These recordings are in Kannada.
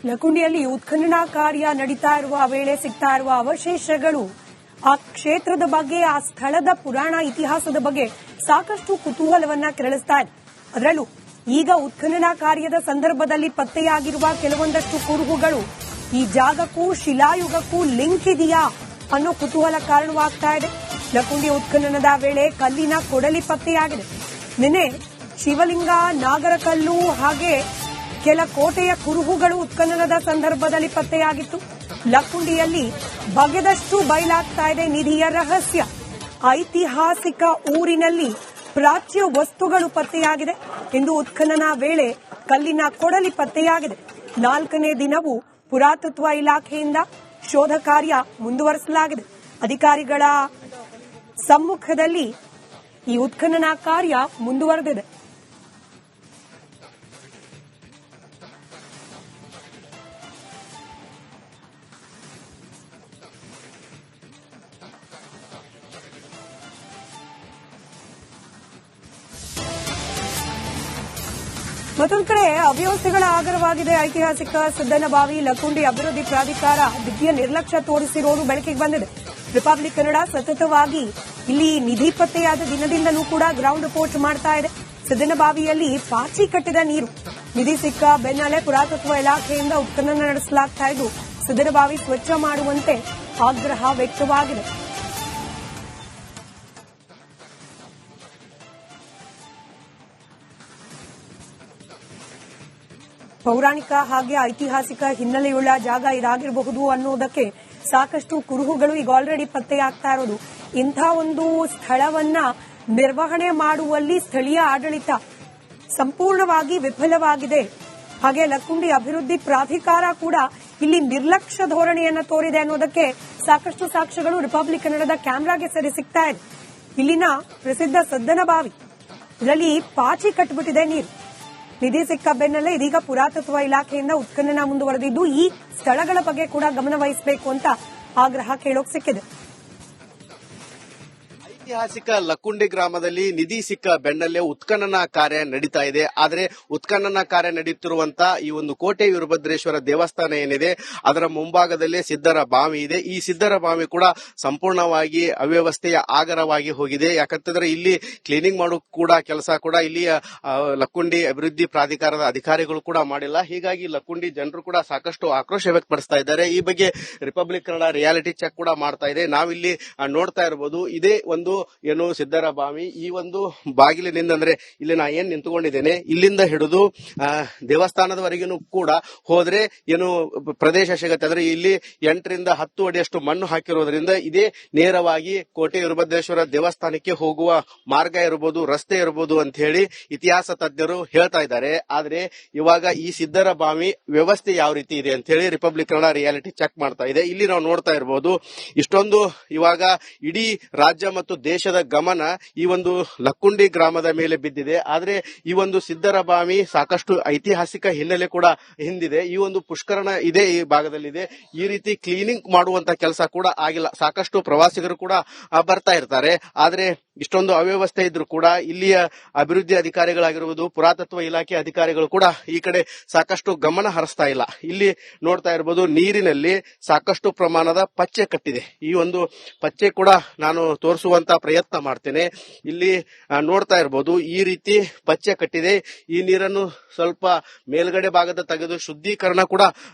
ಲಕುಂಡಿಯಲ್ಲಿ ಉತ್ಖನನ ಕಾರ್ಯ ನಡೀತಾ ಇರುವ ವೇಳೆ ಸಿಗ್ತಾ ಇರುವ ಅವಶೇಷಗಳು ಆ ಕ್ಷೇತ್ರದ ಬಗ್ಗೆ, ಆ ಸ್ಥಳದ ಪುರಾಣ ಇತಿಹಾಸದ ಬಗ್ಗೆ ಸಾಕಷ್ಟು ಕುತೂಹಲವನ್ನ ಕೆರಳಿಸ್ತಾ ಇದೆ. ಅದರಲ್ಲೂ ಈಗ ಉತ್ಖನನ ಕಾರ್ಯದ ಸಂದರ್ಭದಲ್ಲಿ ಪತ್ತೆಯಾಗಿರುವ ಕೆಲವೊಂದಷ್ಟು ಕುರುಹುಗಳು ಈ ಜಾಗಕ್ಕೂ ಶಿಲಾಯುಗಕ್ಕೂ ಲಿಂಕ್ ಇದೆಯಾ ಅನ್ನೋ ಕುತೂಹಲ ಕಾರಣವಾಗ್ತಾ ಇದೆ. ಲಕುಂಡಿ ಉತ್ಖನನದ ವೇಳೆ ಕಲ್ಲಿನ ಕೊಡಲಿ ಪತ್ತೆಯಾಗಿದೆ. ನಿನ್ನೆ ಶಿವಲಿಂಗ, ನಾಗರಕಲ್ಲು ಹಾಗೆ ಕೆಲ ಕೋಟೆಯ ಕುರುಹುಗಳು ಉತ್ಖನನದ ಸಂದರ್ಭದಲ್ಲಿ ಪತ್ತೆಯಾಗಿತ್ತು. ಲಕುಂಡಿಯಲ್ಲಿ ಬಗೆದಷ್ಟು ಬಯಲಾಗ್ತಾ ಇದೆ ನಿಧಿಯ ರಹಸ್ಯ. ಐತಿಹಾಸಿಕ ಊರಿನಲ್ಲಿ ಪ್ರಾಚ್ಯ ವಸ್ತುಗಳು ಪತ್ತೆಯಾಗಿದೆ. ಇಂದು ಉತ್ಖನನ ವೇಳೆ ಕಲ್ಲಿನ ಕೊಡಲಿ ಪತ್ತೆಯಾಗಿದೆ. 4ನೇ ದಿನವೂ ಪುರಾತತ್ವ ಇಲಾಖೆಯಿಂದ ಶೋಧ ಕಾರ್ಯ ಮುಂದುವರಿಸಲಾಗಿದೆ. ಅಧಿಕಾರಿಗಳ ಸಮ್ಮುಖದಲ್ಲಿ ಈ ಉತ್ಖನನ ಕಾರ್ಯ ಮುಂದುವರೆದಿದೆ. ಮತ್ತೊಂದು ಕಡೆ ಅವ್ಯವಸ್ಥೆಗಳ ಆಗರವಾಗಿದೆ ಐತಿಹಾಸಿಕ ಸಿದ್ದನಬಾವಿ. ಲಕುಂಡಿ ಅಭಿವೃದ್ಧಿ ಪ್ರಾಧಿಕಾರ ದಿವ್ಯ ನಿರ್ಲಕ್ಷ್ಯ ತೋರಿಸಿರುವುದು ಬೆಳಕಿಗೆ ಬಂದಿದೆ. ರಿಪಬ್ಲಿಕ್ ಕನ್ನಡ ಸತತವಾಗಿ ಇಲ್ಲಿ ನಿಧಿ ಪತ್ತೆಯಾದ ದಿನದಿಂದಲೂ ಕೂಡ ಗ್ರೌಂಡ್ ರಿಪೋರ್ಟ್ ಮಾಡ್ತಾ ಇದೆ. ಸಿದ್ದನಬಾವಿಯಲ್ಲಿ ಪಾಚಿ ಕಟ್ಟಿದ ನೀರು. ನಿಧಿ ಸಿಕ್ಕ ಬೆನ್ನಲ್ಲೇ ಪುರಾತತ್ವ ಇಲಾಖೆಯಿಂದ ಉತ್ಖನನ ನಡೆಸಲಾಗ್ತಾ ಇದ್ದು ಸಿದ್ದನಬಾವಿ ಸ್ವಚ್ಛ ಮಾಡುವಂತೆ ಆಗ್ರಹ ವ್ಯಕ್ತವಾಗಿದೆ. ಪೌರಾಣಿಕ ಹಾಗೆ ಐತಿಹಾಸಿಕ ಹಿನ್ನೆಲೆಯುಳ್ಳ ಜಾಗ ಇದಾಗಿರಬಹುದು ಅನ್ನೋದಕ್ಕೆ ಸಾಕಷ್ಟು ಕುರುಹುಗಳು ಈಗ ಆಲ್ರೆಡಿ ಪತ್ತೆಯಾಗ್ತಾ ಇರೋದು. ಇಂಥ ಒಂದು ಸ್ಥಳವನ್ನ ನಿರ್ವಹಣೆ ಮಾಡುವಲ್ಲಿ ಸ್ಥಳೀಯ ಆಡಳಿತ ಸಂಪೂರ್ಣವಾಗಿ ವಿಫಲವಾಗಿದೆ. ಹಾಗೆ ಲಕುಂಡಿ ಅಭಿವೃದ್ಧಿ ಪ್ರಾಧಿಕಾರ ಕೂಡ ಇಲ್ಲಿ ನಿರ್ಲಕ್ಷ್ಯ ಧೋರಣೆಯನ್ನು ತೋರಿದೆ ಅನ್ನೋದಕ್ಕೆ ಸಾಕಷ್ಟು ಸಾಕ್ಷ್ಯಗಳು ರಿಪಬ್ಲಿಕ್ ಕನ್ನಡದ ಕ್ಯಾಮೆರಾಗೆ ಸೆರೆ ಸಿಗ್ತಾ ಇದೆ. ಇಲ್ಲಿನ ಪ್ರಸಿದ್ಧ ಸಿದ್ದನಬಾವಿ ಇದರಲ್ಲಿ ಪಾಚಿ ಕಟ್ಟಿಬಿಟ್ಟಿದೆ ನೀರು. ನಿಧಿ ಸಿಕ್ಕ ಬೆನ್ನಲ್ಲೇ ಇದೀಗ ಪುರಾತತ್ವ ಇಲಾಖೆಯಿಂದ ಉತ್ಖನನ ಮುಂದುವರೆದಿದ್ದು ಈ ಸ್ಥಳಗಳ ಬಗ್ಗೆ ಕೂಡ ಗಮನ ವಹಿಸಬೇಕು ಅಂತ ಆಗ್ರಹ ಕೇಳೋಕ್ ಸಿಕ್ಕಿದೆ. ಐತಿಹಾಸಿಕ ಲಕುಂಡಿ ಗ್ರಾಮದಲ್ಲಿ ನಿಧಿ ಸಿಕ್ಕ ಬೆನ್ನಲ್ಲೇ ಉತ್ಖನನ ಕಾರ್ಯ ನಡೀತಾ ಇದೆ. ಆದರೆ ಉತ್ಖನನ ಕಾರ್ಯ ನಡೆಯುತ್ತಿರುವಂತ ಈ ಒಂದು ಕೋಟೆ ವೀರಭದ್ರೇಶ್ವರ ದೇವಸ್ಥಾನ ಏನಿದೆ ಅದರ ಮುಂಭಾಗದಲ್ಲೇ ಸಿದ್ದರ ಬಾವಿ ಇದೆ. ಈ ಸಿದ್ದರ ಬಾವಿ ಕೂಡ ಸಂಪೂರ್ಣವಾಗಿ ಅವ್ಯವಸ್ಥೆಯ ಆಗರವಾಗಿ ಹೋಗಿದೆ. ಯಾಕಂತಂದ್ರೆ ಇಲ್ಲಿ ಕ್ಲೀನಿಂಗ್ ಮಾಡೋ ಕೂಡ ಕೆಲಸ ಕೂಡ ಇಲ್ಲಿಯ ಲಕುಂಡಿ ಅಭಿವೃದ್ಧಿ ಪ್ರಾಧಿಕಾರದ ಅಧಿಕಾರಿಗಳು ಕೂಡ ಮಾಡಿಲ್ಲ. ಹೀಗಾಗಿ ಲಕುಂಡಿ ಜನರು ಕೂಡ ಸಾಕಷ್ಟು ಆಕ್ರೋಶ ವ್ಯಕ್ತಪಡಿಸ್ತಾ ಇದ್ದಾರೆ. ಈ ಬಗ್ಗೆ ರಿಪಬ್ಲಿಕ್ ಕನ್ನಡ ರಿಯಾಲಿಟಿ ಚೆಕ್ ಕೂಡ ಮಾಡ್ತಾ ಇದೆ. ನಾವಿಲ್ಲಿ ನೋಡ್ತಾ ಇರಬಹುದು ಇದೇ ಒಂದು ಏನು ಸಿದ್ದರ ಬಾವಿ. ಈ ಒಂದು ಬಾಗಿಲಿನಿಂದ ಅಂದ್ರೆ ಇಲ್ಲಿ ನಾ ಏನ್ ನಿಂತುಕೊಂಡಿದ್ದೇನೆ ಇಲ್ಲಿಂದ ಹಿಡಿದು ದೇವಸ್ಥಾನದವರೆಗೂ ಕೂಡ ಹೋದ್ರೆ ಏನು ಪ್ರದೇಶ ಸಿಗುತ್ತೆ. ಅಂದ್ರೆ ಇಲ್ಲಿ 8 ರಿಂದ 10 ಅಡಿಯಷ್ಟು ಮಣ್ಣು ಹಾಕಿರೋದ್ರಿಂದ ಇದೇ ನೇರವಾಗಿ ಕೋಟೆ ವೀರಭದ್ರೇಶ್ವರ ದೇವಸ್ಥಾನಕ್ಕೆ ಹೋಗುವ ಮಾರ್ಗ ಇರಬಹುದು, ರಸ್ತೆ ಇರಬಹುದು ಅಂತ ಹೇಳಿ ಇತಿಹಾಸ ತಜ್ಞರು ಹೇಳ್ತಾ ಇದ್ದಾರೆ. ಆದ್ರೆ ಇವಾಗ ಈ ಸಿದ್ದರ ಬಾವಿ ವ್ಯವಸ್ಥೆ ಯಾವ ರೀತಿ ಇದೆ ಅಂತ ಹೇಳಿ ರಿಪಬ್ಲಿಕ್ ಕನ್ನಡ ರಿಯಾಲಿಟಿ ಚೆಕ್ ಮಾಡ್ತಾ ಇದೆ. ಇಲ್ಲಿ ನಾವು ನೋಡ್ತಾ ಇರಬಹುದು ಇಷ್ಟೊಂದು ಇವಾಗ ಇಡೀ ರಾಜ್ಯ ಮತ್ತು ದೇಶದ ಗಮನ ಈ ಒಂದು ಲಕುಂಡಿ ಗ್ರಾಮದ ಮೇಲೆ ಬಿದ್ದಿದೆ. ಆದ್ರೆ ಈ ಒಂದು ಸಿದ್ದರ ಬಾವಿ ಸಾಕಷ್ಟು ಐತಿಹಾಸಿಕ ಹಿನ್ನೆಲೆ ಕೂಡ ಹಿಂದಿದೆ. ಈ ಒಂದು ಪುಷ್ಕರಣ ಇದೆ ಈ ಭಾಗದಲ್ಲಿದೆ. ಈ ರೀತಿ ಕ್ಲೀನಿಂಗ್ ಮಾಡುವಂತ ಕೆಲಸ ಕೂಡ ಆಗಿಲ್ಲ. ಸಾಕಷ್ಟು ಪ್ರವಾಸಿಗರು ಕೂಡ ಬರ್ತಾ ಇರ್ತಾರೆ. ಆದ್ರೆ ಇಷ್ಟೊಂದು ಅವ್ಯವಸ್ಥೆ ಇದ್ರೂ ಕೂಡ ಇಲ್ಲಿಯ ಅಭಿವೃದ್ಧಿ ಅಧಿಕಾರಿಗಳಾಗಿರುವುದು, ಪುರಾತತ್ವ ಇಲಾಖೆ ಅಧಿಕಾರಿಗಳು ಕೂಡ ಈ ಕಡೆ ಸಾಕಷ್ಟು ಗಮನ ಹರಿಸ್ತಾ ಇಲ್ಲ. ಇಲ್ಲಿ ನೋಡ್ತಾ ಇರಬಹುದು ನೀರಿನಲ್ಲಿ ಸಾಕಷ್ಟು ಪ್ರಮಾಣದ ಪಚ್ಚೆ ಕಟ್ಟಿದೆ. ಈ ಒಂದು ಪಚ್ಚೆ ಕೂಡ ನಾನು ತೋರಿಸುವಂತ ಪ್ರಯತ್ನ ಮಾಡ್ತೇನೆ. ಇಲ್ಲಿ ನೋಡ್ತಾ ಇರಬಹುದು ಈ ರೀತಿ ಪಚ್ಚೆ ಕಟ್ಟಿದೆ. ಈ ನೀರನ್ನು ಸ್ವಲ್ಪ ಮೇಲ್ಗಡೆ ಭಾಗದ ತೆಗೆದು ಶುದ್ಧೀಕರಣ ಕೂಡ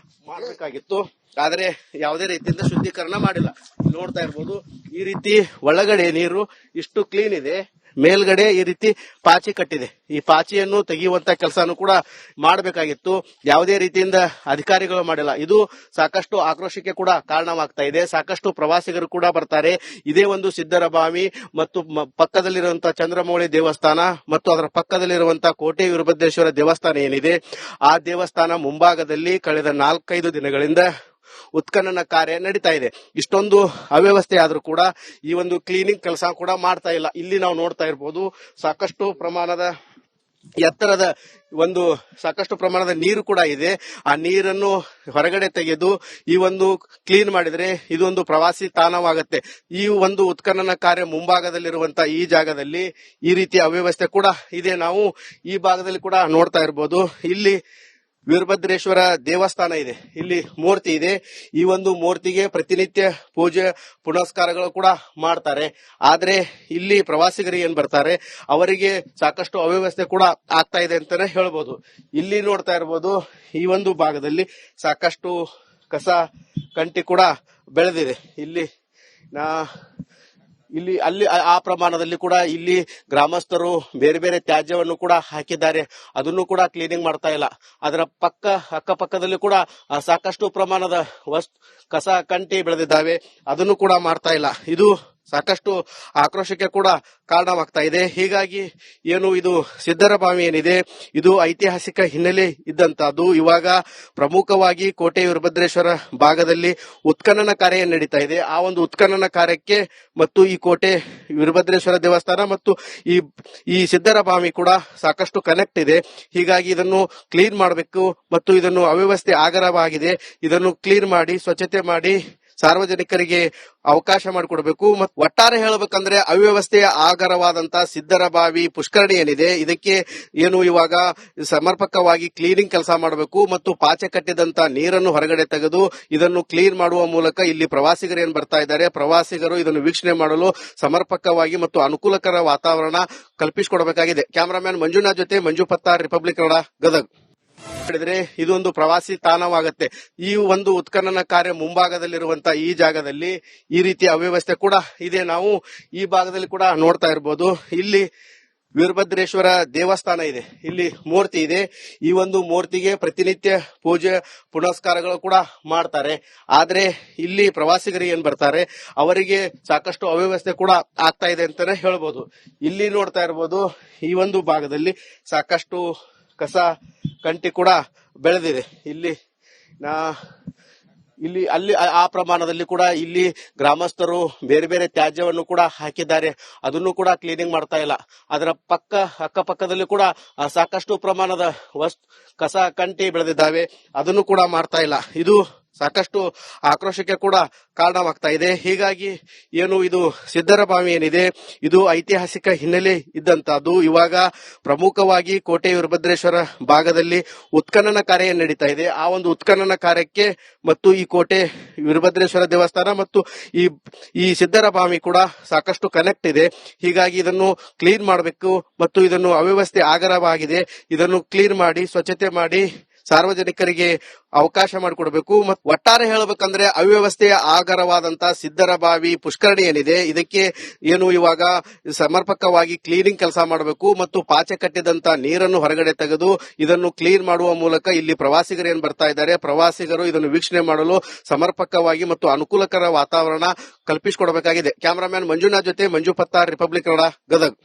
ಮಾಡಬೇಕಾಗಿತ್ತು. ಆದ್ರೆ ಯಾವುದೇ ರೀತಿಯಿಂದ ಶುದ್ಧೀಕರಣ ಮಾಡಿಲ್ಲ. ನೋಡ್ತಾ ಇರಬಹುದು ಈ ರೀತಿ ಒಳಗಡೆ ನೀರು ಇಷ್ಟು ಕ್ಲೀನ್ ಇದೆ, ಮೇಲ್ಗಡೆ ಈ ರೀತಿ ಪಾಚಿ ಕಟ್ಟಿದೆ. ಈ ಪಾಚಿಯನ್ನು ತೆಗೆಯುವಂತ ಕೆಲಸನೂ ಕೂಡ ಮಾಡಬೇಕಾಗಿತ್ತು. ಯಾವುದೇ ರೀತಿಯಿಂದ ಅಧಿಕಾರಿಗಳು ಮಾಡಿಲ್ಲ. ಇದು ಸಾಕಷ್ಟು ಆಕ್ರೋಶಕ್ಕೆ ಕೂಡ ಕಾರಣವಾಗ್ತಾ ಇದೆ. ಸಾಕಷ್ಟು ಪ್ರವಾಸಿಗರು ಕೂಡ ಬರ್ತಾರೆ. ಇದೇ ಒಂದು ಸಿದ್ದರ ಬಾವಿ ಮತ್ತು ಪಕ್ಕದಲ್ಲಿರುವಂತಹ ಚಂದ್ರಮೌಳಿ ದೇವಸ್ಥಾನ ಮತ್ತು ಅದರ ಪಕ್ಕದಲ್ಲಿರುವಂತಹ ಕೋಟೆ ವೀರಭದ್ರೇಶ್ವರ ದೇವಸ್ಥಾನ ಏನಿದೆ ಆ ದೇವಸ್ಥಾನ ಮುಂಭಾಗದಲ್ಲಿ ಕಳೆದ 4-5 ದಿನಗಳಿಂದ ಉತ್ಖನನ ಕಾರ್ಯ ನಡೀತಾ ಇದೆ. ಇಷ್ಟೊಂದು ಅವ್ಯವಸ್ಥೆ ಆದ್ರೂ ಕೂಡ ಈ ಒಂದು ಕ್ಲೀನಿಂಗ್ ಕೆಲಸ ಕೂಡ ಮಾಡ್ತಾ ಇಲ್ಲ. ಇಲ್ಲಿ ನಾವು ನೋಡ್ತಾ ಇರಬಹುದು ಸಾಕಷ್ಟು ಪ್ರಮಾಣದ ಎತ್ತರದ ಸಾಕಷ್ಟು ಪ್ರಮಾಣದ ನೀರು ಕೂಡ ಇದೆ. ಆ ನೀರನ್ನು ಹೊರಗಡೆ ತೆಗೆದು ಈ ಒಂದು ಕ್ಲೀನ್ ಮಾಡಿದ್ರೆ ಇದೊಂದು ಪ್ರವಾಸಿ ತಾಣವಾಗುತ್ತೆ. ಈ ಒಂದು ಉತ್ಖನನ ಕಾರ್ಯ ಮುಂಭಾಗದಲ್ಲಿರುವಂತಹ ಈ ಜಾಗದಲ್ಲಿ ಈ ರೀತಿಯ ಅವ್ಯವಸ್ಥೆ ಕೂಡ ಇದೆ. ನಾವು ಈ ಭಾಗದಲ್ಲಿ ಕೂಡ ನೋಡ್ತಾ ಇರಬಹುದು ಇಲ್ಲಿ ವೀರಭದ್ರೇಶ್ವರ ದೇವಸ್ಥಾನ ಇದೆ, ಇಲ್ಲಿ ಮೂರ್ತಿ ಇದೆ. ಈ ಒಂದು ಮೂರ್ತಿಗೆ ಪ್ರತಿನಿತ್ಯ ಪೂಜೆ ಪುನಸ್ಕಾರಗಳು ಕೂಡ ಮಾಡ್ತಾರೆ. ಆದ್ರೆ ಇಲ್ಲಿ ಪ್ರವಾಸಿಗರು ಏನ್ ಬರ್ತಾರೆ ಅವರಿಗೆ ಸಾಕಷ್ಟು ಅವ್ಯವಸ್ಥೆ ಕೂಡ ಆಗ್ತಾ ಇದೆ ಅಂತಾನೆ ಹೇಳ್ಬೋದು. ಇಲ್ಲಿ ನೋಡ್ತಾ ಇರ್ಬೋದು, ಈ ಒಂದು ಭಾಗದಲ್ಲಿ ಸಾಕಷ್ಟು ಕಸ ಕಂಟಿ ಕೂಡ ಬೆಳೆದಿದೆ. ಇಲ್ಲಿ ಅಲ್ಲಿ ಆ ಪ್ರಮಾಣದಲ್ಲಿ ಕೂಡ ಇಲ್ಲಿ ಗ್ರಾಮಸ್ಥರು ಬೇರೆ ಬೇರೆ ತ್ಯಾಜ್ಯವನ್ನು ಕೂಡ ಹಾಕಿದ್ದಾರೆ, ಅದನ್ನು ಕೂಡ ಕ್ಲೀನಿಂಗ್ ಮಾಡ್ತಾ ಇಲ್ಲ. ಅದರ ಅಕ್ಕಪಕ್ಕದಲ್ಲಿ ಕೂಡ ಸಾಕಷ್ಟು ಪ್ರಮಾಣದ ಕಸ ಕಂಟಿ ಬೆಳೆದಿದ್ದಾವೆ, ಅದನ್ನು ಕೂಡ ಮಾಡ್ತಾ ಇಲ್ಲ. ಇದು ಸಾಕಷ್ಟು ಆಕ್ರೋಶಕ್ಕೆ ಕೂಡ ಕಾರಣವಾಗ್ತಾ ಇದೆ. ಹೀಗಾಗಿ ಏನು ಇದು ಸಿದ್ದರಬಾವಿ ಏನಿದೆ ಇದು ಐತಿಹಾಸಿಕ ಹಿನ್ನೆಲೆ ಇದ್ದಂತಹದ್ದು. ಇವಾಗ ಪ್ರಮುಖವಾಗಿ ಕೋಟೆ ವೀರಭದ್ರೇಶ್ವರ ಭಾಗದಲ್ಲಿ ಉತ್ಖನನ ಕಾರ್ಯ ನಡೀತಾ ಇದೆ. ಆ ಒಂದು ಉತ್ಖನನ ಕಾರ್ಯಕ್ಕೆ ಮತ್ತು ಈ ಕೋಟೆ ವೀರಭದ್ರೇಶ್ವರ ದೇವಸ್ಥಾನ ಮತ್ತು ಈ ಸಿದ್ದರಬಾವಿ ಕೂಡ ಸಾಕಷ್ಟು ಕನೆಕ್ಟ್ ಇದೆ. ಹೀಗಾಗಿ ಇದನ್ನು ಕ್ಲೀನ್ ಮಾಡಬೇಕು ಮತ್ತು ಇದನ್ನು ಅವ್ಯವಸ್ಥೆ ಆಗರವಾಗಿದೆ, ಇದನ್ನು ಕ್ಲೀನ್ ಮಾಡಿ ಸ್ವಚ್ಛತೆ ಮಾಡಿ ಸಾರ್ವಜನಿಕರಿಗೆ ಅವಕಾಶ ಮಾಡಿಕೊಡಬೇಕು. ಮತ್ತು ಒಟ್ಟಾರೆ ಹೇಳಬೇಕಂದ್ರೆ ಅವ್ಯವಸ್ಥೆಯ ಆಗರವಾದಂತಹ ಸಿದ್ದರಬಾವಿ ಪುಷ್ಕರಣಿ ಏನಿದೆ ಇದಕ್ಕೆ ಏನು ಇವಾಗ ಸಮರ್ಪಕವಾಗಿ ಕ್ಲೀನಿಂಗ್ ಕೆಲಸ ಮಾಡಬೇಕು ಮತ್ತು ಪಾಚೆ ಕಟ್ಟಿದಂತ ನೀರನ್ನು ಹೊರಗಡೆ ತೆಗೆದು ಇದನ್ನು ಕ್ಲೀನ್ ಮಾಡುವ ಮೂಲಕ ಇಲ್ಲಿ ಪ್ರವಾಸಿಗರು ಏನ್ ಬರ್ತಾ ಇದ್ದಾರೆ ಪ್ರವಾಸಿಗರು ಇದನ್ನು ವೀಕ್ಷಣೆ ಮಾಡಲು ಸಮರ್ಪಕವಾಗಿ ಮತ್ತು ಅನುಕೂಲಕರ ವಾತಾವರಣ ಕಲ್ಪಿಸಿಕೊಡಬೇಕಾಗಿದೆ. ಕ್ಯಾಮರಾಮ್ಯಾನ್ ಮಂಜುನಾಥ್ ಜೊತೆ ಮಂಜು ಪತ್ತಾರ್, ರಿಪಬ್ಲಿಕ್ ಕನ್ನಡ, ಗದಗ್. ಹೇಳಿದ್ರೆ ಇದೊಂದು ಪ್ರವಾಸಿ ತಾಣವಾಗುತ್ತೆ. ಈ ಒಂದು ಉತ್ಖನನ ಕಾರ್ಯ ಮುಂಭಾಗದಲ್ಲಿರುವಂತಹ ಈ ಜಾಗದಲ್ಲಿ ಈ ರೀತಿಯ ಅವ್ಯವಸ್ಥೆ ಕೂಡ ಇದೆ. ನಾವು ಈ ಭಾಗದಲ್ಲಿ ಕೂಡ ನೋಡ್ತಾ ಇರಬಹುದು. ಇಲ್ಲಿ ವೀರಭದ್ರೇಶ್ವರ ದೇವಸ್ಥಾನ ಇದೆ, ಇಲ್ಲಿ ಮೂರ್ತಿ ಇದೆ. ಈ ಒಂದು ಮೂರ್ತಿಗೆ ಪ್ರತಿನಿತ್ಯ ಪೂಜೆ ಪುನಸ್ಕಾರಗಳು ಕೂಡ ಮಾಡ್ತಾರೆ. ಆದ್ರೆ ಇಲ್ಲಿ ಪ್ರವಾಸಿಗರು ಏನ್ ಬರ್ತಾರೆ ಅವರಿಗೆ ಸಾಕಷ್ಟು ಅವ್ಯವಸ್ಥೆ ಕೂಡ ಆಗ್ತಾ ಇದೆ ಅಂತಾನೆ ಹೇಳ್ಬೋದು. ಇಲ್ಲಿ ನೋಡ್ತಾ ಇರಬಹುದು, ಈ ಒಂದು ಭಾಗದಲ್ಲಿ ಸಾಕಷ್ಟು ಕಸ ಕಂಟಿ ಕೂಡ ಬೆಳೆದಿದೆ. ಅಲ್ಲಿ ಆ ಪ್ರಮಾಣದಲ್ಲಿ ಕೂಡ ಇಲ್ಲಿ ಗ್ರಾಮಸ್ಥರು ಬೇರೆ ಬೇರೆ ತ್ಯಾಜ್ಯವನ್ನು ಕೂಡ ಹಾಕಿದ್ದಾರೆ, ಅದನ್ನು ಕೂಡ ಕ್ಲೀನಿಂಗ್ ಮಾಡ್ತಾ ಇಲ್ಲ. ಅದರ ಅಕ್ಕಪಕ್ಕದಲ್ಲಿ ಕೂಡ ಸಾಕಷ್ಟು ಪ್ರಮಾಣದ ಕಸ ಕಂಟಿ ಬೆಳೆದಿದ್ದಾವೆ, ಅದನ್ನು ಕೂಡ ಮಾಡ್ತಾ ಇಲ್ಲ. ಇದು ಸಾಕಷ್ಟು ಆಕ್ರೋಶಕ್ಕೆ ಕೂಡ ಕಾರಣವಾಗ್ತಾ ಇದೆ. ಹೀಗಾಗಿ ಏನು ಇದು ಸಿದ್ದರಬಾವಿ ಏನಿದೆ ಇದು ಐತಿಹಾಸಿಕ ಹಿನ್ನೆಲೆ ಇದ್ದಂತಹದ್ದು. ಇವಾಗ ಪ್ರಮುಖವಾಗಿ ಕೋಟೆ ವೀರಭದ್ರೇಶ್ವರ ಭಾಗದಲ್ಲಿ ಉತ್ಖನನ ಕಾರ್ಯ ನಡೀತಾ ಇದೆ. ಆ ಒಂದು ಉತ್ಖನನ ಕಾರ್ಯಕ್ಕೆ ಮತ್ತು ಈ ಕೋಟೆ ವೀರಭದ್ರೇಶ್ವರ ದೇವಸ್ಥಾನ ಮತ್ತು ಈ ಸಿದ್ದರಬಾವಿ ಕೂಡ ಸಾಕಷ್ಟು ಕನೆಕ್ಟ್ ಇದೆ. ಹೀಗಾಗಿ ಇದನ್ನು ಕ್ಲೀನ್ ಮಾಡಬೇಕು ಮತ್ತು ಇದನ್ನು ಅವ್ಯವಸ್ಥೆ ಆಗರವಾಗಿದೆ, ಇದನ್ನು ಕ್ಲೀನ್ ಮಾಡಿ ಸ್ವಚ್ಛತೆ ಮಾಡಿ ಸಾರ್ವಜನಿಕರಿಗೆ ಅವಕಾಶ ಮಾಡಿಕೊಡಬೇಕು. ಮತ್ತು ಒಟ್ಟಾರೆ ಹೇಳಬೇಕಂದ್ರೆ ಅವ್ಯವಸ್ಥೆಯ ಆಗರವಾದಂತಹ ಸಿದ್ದರಬಾವಿ ಪುಷ್ಕರಣಿ ಏನಿದೆ ಇದಕ್ಕೆ ಏನು ಇವಾಗ ಸಮರ್ಪಕವಾಗಿ ಕ್ಲೀನಿಂಗ್ ಕೆಲಸ ಮಾಡಬೇಕು ಮತ್ತು ಪಾಚೆ ಕಟ್ಟಿದಂತ ನೀರನ್ನು ಹೊರಗಡೆ ತೆಗೆದು ಇದನ್ನು ಕ್ಲೀನ್ ಮಾಡುವ ಮೂಲಕ ಇಲ್ಲಿ ಪ್ರವಾಸಿಗರು ಏನ್ ಬರ್ತಾ ಇದ್ದಾರೆ ಪ್ರವಾಸಿಗರು ಇದನ್ನು ವೀಕ್ಷಣೆ ಮಾಡಲು ಸಮರ್ಪಕವಾಗಿ ಮತ್ತು ಅನುಕೂಲಕರ ವಾತಾವರಣ ಕಲ್ಪಿಸಿಕೊಡಬೇಕಾಗಿದೆ. ಕ್ಯಾಮರಾಮ್ಯಾನ್ ಮಂಜುನಾಥ್ ಜೊತೆ ಮಂಜು ಪತ್ತಾರ್, ರಿಪಬ್ಲಿಕ್ ಕನ್ನಡ, ಗದಗ್.